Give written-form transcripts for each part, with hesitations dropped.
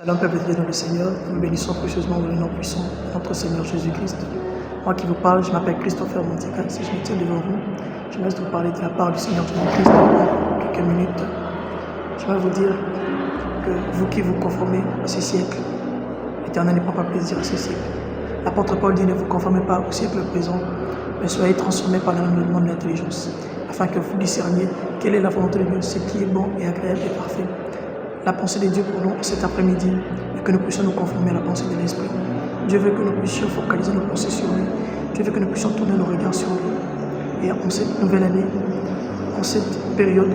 Shalom, peuple de Dieu dans le Seigneur, nous bénissons précieusement le nom puissant de notre Seigneur Jésus-Christ. Moi qui vous parle, je m'appelle Christopher Montical. Si je me tiens devant vous, je me laisse vous parler de la part du Seigneur Jésus-Christ en quelques minutes. Je vais vous dire que vous qui vous conformez à ce siècle, l'Éternel ne prend pas plaisir à ce siècle. L'apôtre Paul dit: ne vous conformez pas au siècle présent, mais soyez transformés par le renouvellement de l'intelligence, afin que vous discerniez quelle est la volonté de Dieu, ce qui est bon et agréable et parfait. La pensée de Dieu pour nous cet après-midi est que nous puissions nous conformer à la pensée de l'Esprit. Dieu veut que nous puissions focaliser nos pensées sur lui. Dieu veut que nous puissions tourner nos regards sur lui. Et en cette nouvelle année, en cette période,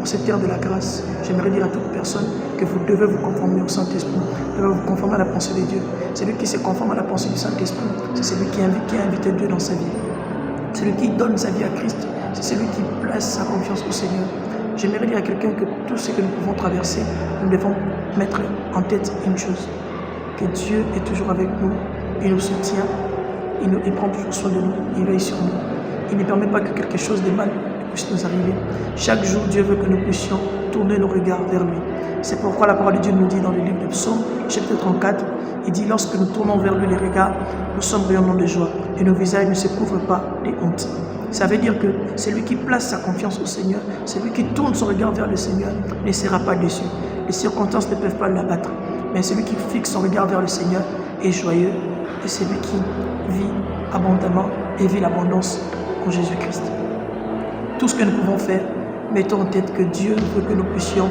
en cette ère de la grâce, j'aimerais dire à toute personne que vous devez vous conformer au Saint-Esprit. Vous devez vous conformer à la pensée de Dieu. Celui qui se conforme à la pensée du Saint-Esprit, c'est celui qui a invité Dieu dans sa vie. C'est celui qui donne sa vie à Christ. C'est celui qui place sa confiance au Seigneur. J'aimerais dire à quelqu'un que tout ce que nous pouvons traverser, nous devons mettre en tête une chose, que Dieu est toujours avec nous, il nous soutient, il prend toujours soin de nous, il veille sur nous. Il ne permet pas que quelque chose de mal puisse nous arriver. Chaque jour, Dieu veut que nous puissions tourner nos regards vers lui. C'est pourquoi la parole de Dieu nous dit dans le livre de Psaume, chapitre 34, il dit: lorsque nous tournons vers lui les regards, nous sommes rayonnants de joie et nos visages ne se couvrent pas de honte. Ça veut dire que celui qui place sa confiance au Seigneur, celui qui tourne son regard vers le Seigneur, ne sera pas déçu. Les circonstances ne peuvent pas l'abattre. Mais celui qui fixe son regard vers le Seigneur est joyeux. Et celui qui vit abondamment et vit l'abondance en Jésus-Christ. Tout ce que nous pouvons faire, mettons en tête que Dieu veut que nous puissions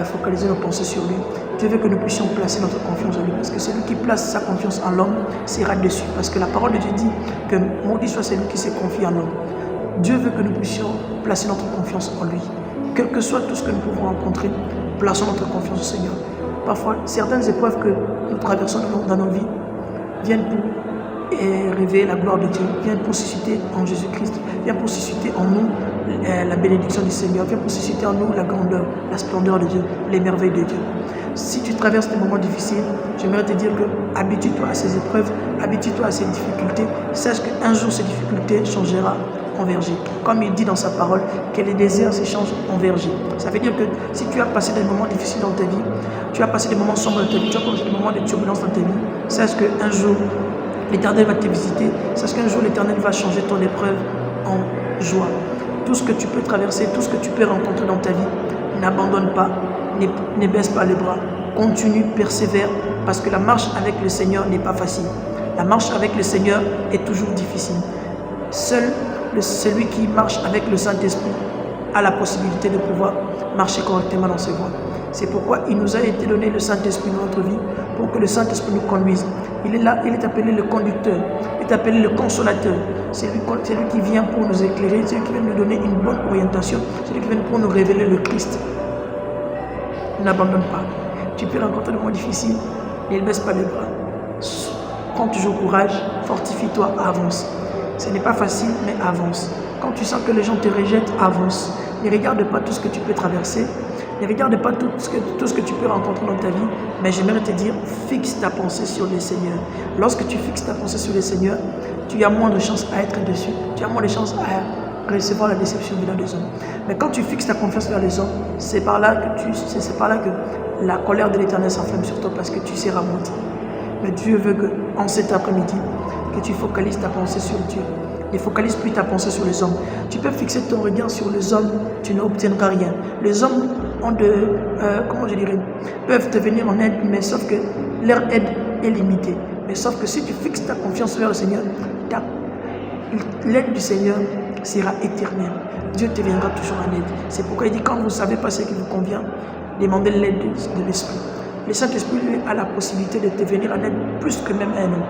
focaliser nos pensées sur lui. Dieu veut que nous puissions placer notre confiance en lui. Parce que celui qui place sa confiance en l'homme sera déçu. Parce que la parole de Dieu dit que maudit soit celui qui se confie en l'homme. Dieu veut que nous puissions placer notre confiance en lui. Quel que soit tout ce que nous pouvons rencontrer, plaçons notre confiance au Seigneur. Parfois, certaines épreuves que nous traversons dans nos vies viennent pour révéler la gloire de Dieu, viennent pour susciter en Jésus-Christ, viennent pour susciter en nous la bénédiction du Seigneur, viennent pour susciter en nous la grandeur, la splendeur de Dieu, les merveilles de Dieu. Si tu traverses des moments difficiles, j'aimerais te dire que habitue-toi à ces épreuves, habitue-toi à ces difficultés. Sache qu'un jour ces difficultés changeront en verger. Comme il dit dans sa parole, que les déserts se changent en verger. Ça veut dire que si tu as passé des moments difficiles dans ta vie, tu as passé des moments sombres dans ta vie, tu as passé des moments de turbulence dans ta vie, sache qu'un jour l'Éternel va te visiter. Sache qu'un jour l'Éternel va changer ton épreuve en joie. Tout ce que tu peux traverser, tout ce que tu peux rencontrer dans ta vie, n'abandonne pas, ne baisse pas les bras. Continue, persévère, parce que la marche avec le Seigneur n'est pas facile. La marche avec le Seigneur est toujours difficile. Seul celui qui marche avec le Saint-Esprit a la possibilité de pouvoir marcher correctement dans ses voies. C'est pourquoi il nous a été donné le Saint-Esprit dans notre vie, pour que le Saint-Esprit nous conduise. Il est là, il est appelé le conducteur, il est appelé le consolateur. C'est lui qui vient pour nous éclairer, c'est lui qui vient nous donner une bonne orientation, c'est lui qui vient pour nous révéler le Christ. N'abandonne pas. Tu peux rencontrer des moments difficiles, ne baisse pas les bras. Prends toujours courage, fortifie-toi, avance. Ce n'est pas facile, mais avance. Quand tu sens que les gens te rejettent, avance. Ne regarde pas tout ce que tu peux traverser. Ne regarde pas tout ce que tu peux rencontrer dans ta vie. Mais j'aimerais te dire, fixe ta pensée sur le Seigneur. Lorsque tu fixes ta pensée sur le Seigneur, tu as moins de chances à être déçu. Tu as moins de chances à recevoir la déception venant des hommes. Mais quand tu fixes ta confiance vers les hommes, c'est par là que la colère de l'Éternel s'enflamme sur toi, parce que tu seras maudit. Mais Dieu veut que, en cet après-midi, que tu focalises ta pensée sur Dieu. Ne focalise plus ta pensée sur les hommes. Tu peux fixer ton regard sur les hommes, tu n'obtiendras rien. Les hommes ont peuvent te venir en aide, mais sauf que leur aide est limitée. Mais sauf que si tu fixes ta confiance vers le Seigneur, l'aide du Seigneur sera éternelle. Dieu te viendra toujours en aide. C'est pourquoi il dit: quand vous ne savez pas ce qui vous convient, demandez l'aide de l'Esprit. Le Saint-Esprit, lui, a la possibilité de te venir en aide plus que même un homme.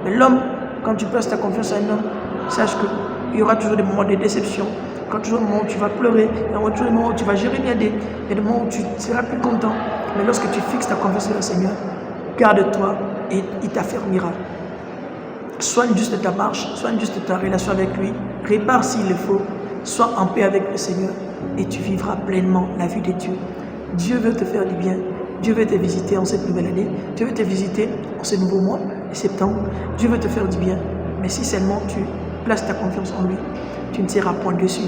Mais l'homme, quand tu places ta confiance à un homme, sache qu'il y aura toujours des moments de déception. Quand toujours des moments où tu vas pleurer, il y aura toujours des moments où tu vas gérer il y a des moments où tu seras plus content. Mais lorsque tu fixes ta confiance sur le Seigneur, garde-toi et il t'affermira. Soigne juste ta marche, soigne juste ta relation avec lui, répare s'il le faut, sois en paix avec le Seigneur et tu vivras pleinement la vie de Dieu. Dieu veut te faire du bien, Dieu veut te visiter en cette nouvelle année, Dieu veut te visiter en ce nouveau mois de septembre, Dieu veut te faire du bien. Mais si seulement tu places ta confiance en lui, tu ne seras point déçu.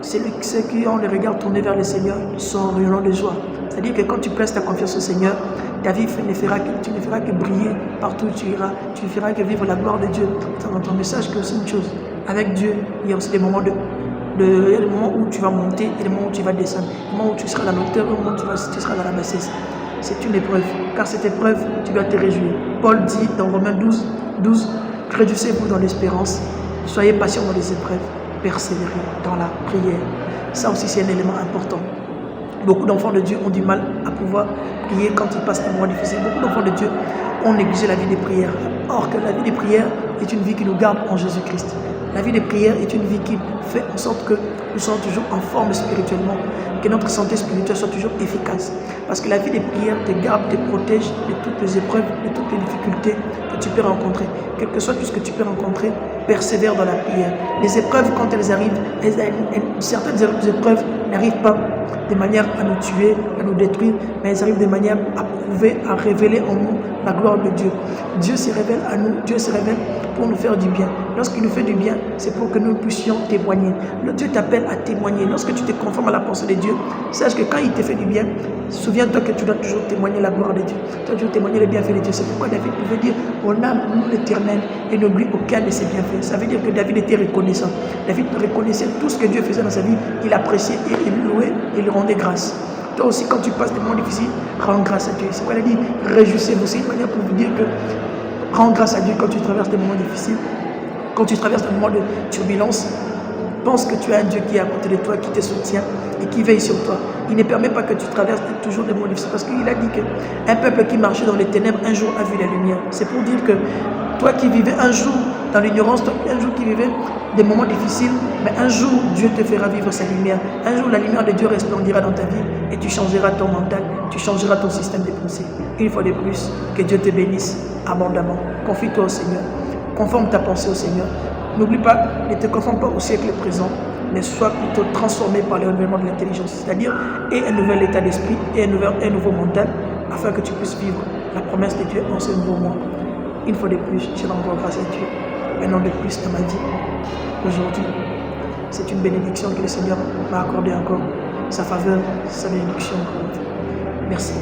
Ceux qui ont le regard tourné vers le Seigneur sont rayonnants de joie. C'est-à-dire que quand tu places ta confiance au Seigneur, ta vie tu ne feras que briller partout où tu iras. Tu ne feras que vivre la gloire de Dieu. Dans ton message, que aussi une chose. Avec Dieu, il y a aussi des moments il y a des moments où tu vas monter et des moments où tu vas descendre. Des moments où tu seras dans la hauteur et des moments où tu seras dans la bassesse. C'est une épreuve, car cette épreuve, tu dois te réjouir. Paul dit dans Romains 12, réjouissez-vous dans l'espérance, soyez patients dans les épreuves, persévérez dans la prière. Ça aussi, c'est un élément important. Beaucoup d'enfants de Dieu ont du mal à pouvoir prier quand ils passent des moments difficiles. Beaucoup d'enfants de Dieu ont négligé la vie des prières. Or que la vie des prières est une vie qui nous garde en Jésus-Christ. La vie des prières est une vie qui fait en sorte que nous soyons toujours en forme spirituellement, que notre santé spirituelle soit toujours efficace. Parce que la vie des prières te garde, te protège de toutes les épreuves, de toutes les difficultés que tu peux rencontrer. Quel que soit tout ce que tu peux rencontrer, persévère dans la prière. Les épreuves, quand elles arrivent, certaines épreuves n'arrivent pas de manière à nous tuer, à nous détruire, mais elles arrivent de manière à prouver, à révéler en nous la gloire de Dieu. Dieu se révèle à nous, Dieu se révèle pour nous faire du bien. Lorsqu'il nous fait du bien, c'est pour que nous puissions témoigner. Dieu t'appelle à témoigner. Lorsque tu te conformes à la pensée de Dieu, sache que quand il te fait du bien, souviens-toi que tu dois toujours témoigner la gloire de Dieu. Tu dois toujours témoigner les bienfaits de Dieu. C'est pourquoi David pouvait dire, on âme loue l'Éternel et n'oublie aucun de ses bienfaits. Ça veut dire que David était reconnaissant. David reconnaissait tout ce que Dieu faisait dans sa vie. Il appréciait et il louait et il rendait grâce. Toi aussi, quand tu passes des moments difficiles, rends grâce à Dieu. C'est pourquoi il a dit, réjouissez-vous. C'est une manière pour vous dire que rends grâce à Dieu quand tu traverses des moments difficiles. Quand tu traverses des moments de turbulence, pense que tu as un Dieu qui est à côté de toi, qui te soutient et qui veille sur toi. Il ne permet pas que tu traverses toujours des moments difficiles parce qu'il a dit qu'un peuple qui marchait dans les ténèbres, un jour a vu la lumière. C'est pour dire que toi qui vivais un jour dans l'ignorance, toi un jour qui vivais des moments difficiles, mais un jour Dieu te fera vivre sa lumière. Un jour la lumière de Dieu resplendira dans ta vie et tu changeras ton mental, tu changeras ton système de pensée. Une fois de plus, que Dieu te bénisse abondamment. Confie-toi au Seigneur. Conforme ta pensée au Seigneur. N'oublie pas, ne te conforme pas au siècle présent, mais sois plutôt transformé par le renouvellement de l'intelligence, c'est-à-dire et un nouvel état d'esprit et un nouveau mental, afin que tu puisses vivre la promesse de Dieu en ce nouveau mois. Une fois de plus, je rends encore grâce à Dieu. Un an de plus dans ma vie. Aujourd'hui, c'est une bénédiction que le Seigneur m'a accordée encore. Sa faveur, sa bénédiction. Merci.